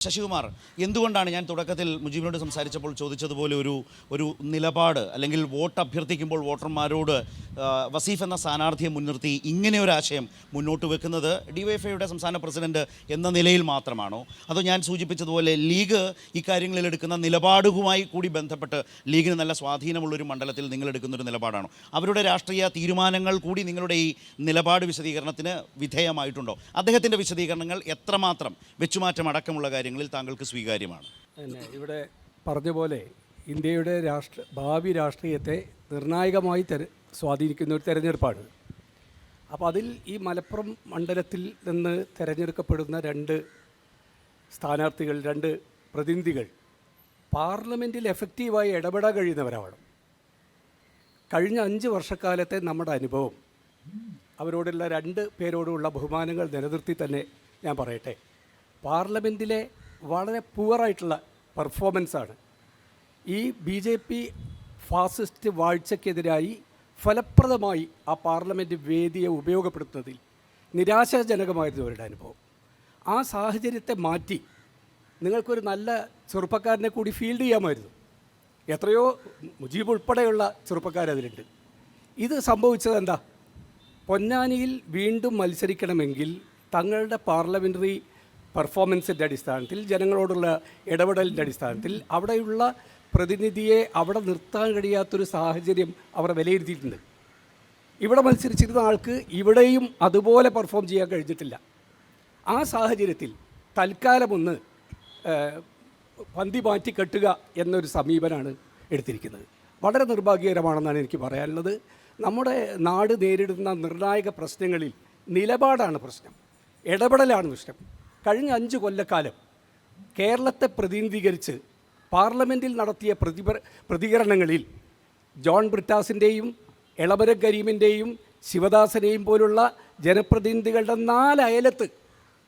ശശികുമാർ, എന്തുകൊണ്ടാണ് ഞാൻ തുടക്കത്തിൽ മുജീബിനോട് സംസാരിച്ചപ്പോൾ ചോദിച്ചതുപോലെ ഒരു നിലപാട് അല്ലെങ്കിൽ വോട്ട് അഭ്യർത്ഥിക്കുമ്പോൾ വോട്ടർമാരോട് വസീഫ് എന്ന സ്ഥാനാർത്ഥിയെ മുൻനിർത്തി ഇങ്ങനെ ഒരു ആശയം മുന്നോട്ട് വെക്കുന്നത് ഡിവൈഎഫ്ഐയുടെ സംസ്ഥാന പ്രസിഡന്റ് എന്ന നിലയിൽ മാത്രമാണോ, അതോ ഞാൻ സൂചിപ്പിച്ചതുപോലെ ലീഗ് ഇക്കാര്യങ്ങളിൽ എടുക്കുന്ന നിലപാടുമായി കൂടി ബന്ധപ്പെട്ട് ലീഗിന് നല്ല സ്വാധീനമുള്ളൊരു മണ്ഡലത്തിൽ നിങ്ങൾ എടുക്കുന്നൊരു നിലപാടാണോ? അവരുടെ രാഷ്ട്രീയ തീരുമാനങ്ങൾ കൂടി നിങ്ങളുടെ ഈ നിലപാട് വിശദീകരണത്തിന് വിധേയമായിട്ടുണ്ടോ? അദ്ദേഹത്തിൻ്റെ വിശദീകരണങ്ങൾ എത്രമാത്രം വെച്ചുമാറ്റം അടക്കമുള്ള കാര്യങ്ങളിൽ താങ്കൾക്ക് സ്വീകാര്യമാണ്? ഇവിടെ പറഞ്ഞ പോലെ ഇന്ത്യയുടെ ഭാവി രാഷ്ട്രീയത്തെ നിർണായകമായി സ്വാധീനിക്കുന്ന ഒരു തെരഞ്ഞെടുപ്പാണ്. അപ്പോൾ അതിൽ ഈ മലപ്പുറം മണ്ഡലത്തിൽ നിന്ന് തിരഞ്ഞെടുക്കപ്പെടുന്ന രണ്ട് സ്ഥാനാർത്ഥികൾ, രണ്ട് പ്രതിനിധികൾ പാർലമെൻറ്റിൽ എഫക്റ്റീവായി ഇടപെടാൻ കഴിയുന്നവരാണ്. കഴിഞ്ഞ 5 വർഷക്കാലത്തെ നമ്മുടെ അനുഭവം, അവരോടുള്ള രണ്ട് പേരോടുള്ള ബഹുമാനങ്ങൾ നിലനിർത്തി തന്നെ ഞാൻ പറയട്ടെ, പാർലമെൻറ്റിലെ വളരെ പുവറായിട്ടുള്ള പെർഫോമൻസാണ്. ഈ BJP ഫാസിസ്റ്റ് വാഴ്ചയ്ക്കെതിരായി ഫലപ്രദമായി ആ പാർലമെൻറ്റ് വേദിയെ ഉപയോഗപ്പെടുത്തുന്നതിൽ നിരാശാജനകമായിരുന്നു അവരുടെ അനുഭവം. ആ സാഹചര്യത്തെ മാറ്റി നിങ്ങൾക്കൊരു നല്ല ചെറുപ്പക്കാരനെ കൂടി ഫീൽഡ് ചെയ്യാമായിരുന്നു. എത്രയോ മുജീബ് ഉൾപ്പെടെയുള്ള ചെറുപ്പക്കാരതിലുണ്ട്. ഇത് സംഭവിച്ചത് എന്താ? പൊന്നാനിയിൽ വീണ്ടും മത്സരിക്കണമെങ്കിൽ തങ്ങളുടെ പാർലമെൻ്ററി പെർഫോമൻസിൻ്റെ അടിസ്ഥാനത്തിൽ, ജനങ്ങളോടുള്ള ഇടപെടലിൻ്റെ അടിസ്ഥാനത്തിൽ അവിടെയുള്ള പ്രതിനിധിയെ അവിടെ നിർത്താൻ കഴിയാത്തൊരു സാഹചര്യം അവർ വിലയിരുത്തിയിട്ടുണ്ട്. ഇവിടെ മത്സരിച്ചിരുന്ന ആൾക്ക് ഇവിടെയും അതുപോലെ പെർഫോം ചെയ്യാൻ കഴിഞ്ഞിട്ടില്ല. ആ സാഹചര്യത്തിൽ തൽക്കാലമൊന്ന് പന്തി മാറ്റി കെട്ടുക എന്നൊരു സമീപനമാണ് എടുത്തിരിക്കുന്നത്. വളരെ നിർഭാഗ്യകരമാണെന്നാണ് എനിക്ക് പറയാനുള്ളത്. നമ്മുടെ നാട് നേരിടുന്ന നിർണായക പ്രശ്നങ്ങളിൽ നിലപാടാണ് പ്രശ്നം, ഇടപെടലാണ് പ്രശ്നം. കഴിഞ്ഞ 5 കൊല്ലക്കാലം കേരളത്തെ പ്രതിനിധീകരിച്ച് പാർലമെൻറ്റിൽ നടത്തിയ പ്രതികരണങ്ങളിൽ ജോൺ ബ്രിട്ടാസിൻ്റെയും എളമരം കരീമിൻ്റെയും ശിവദാസനെയും പോലുള്ള ജനപ്രതിനിധികളുടെ 4 അയലത്ത്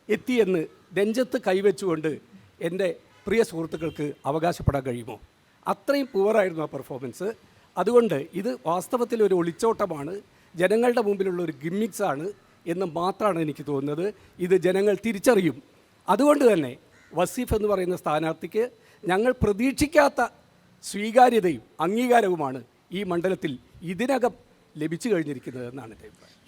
എത്തിയെന്ന് നെഞ്ചത്ത് കൈവച്ചുകൊണ്ട് എൻ്റെ പ്രിയ സുഹൃത്തുക്കൾക്ക് അവകാശപ്പെടാൻ കഴിയുമോ? അത്രയും പുവറായിരുന്നു ആ പെർഫോമൻസ്. അതുകൊണ്ട് ഇത് വാസ്തവത്തിൽ ഒരു ഒളിച്ചോട്ടമാണ്, ജനങ്ങളുടെ മുമ്പിലുള്ള ഒരു ഗിമ്മിക്സാണ് എന്ന് മാത്രമാണ് എനിക്ക് തോന്നുന്നത്. ഇത് ജനങ്ങൾ തിരിച്ചറിയും. അതുകൊണ്ട് തന്നെ വസീഫ് എന്ന് പറയുന്ന സ്ഥാനാർത്ഥിക്ക് ഞങ്ങൾ പ്രതീക്ഷിക്കാത്ത സ്വീകാര്യതയും അംഗീകാരവുമാണ് ഈ മണ്ഡലത്തിൽ ഇതിനകം ലഭിച്ചു കഴിഞ്ഞിരിക്കുന്നത് എന്നാണ് എൻ്റെ അഭിപ്രായം.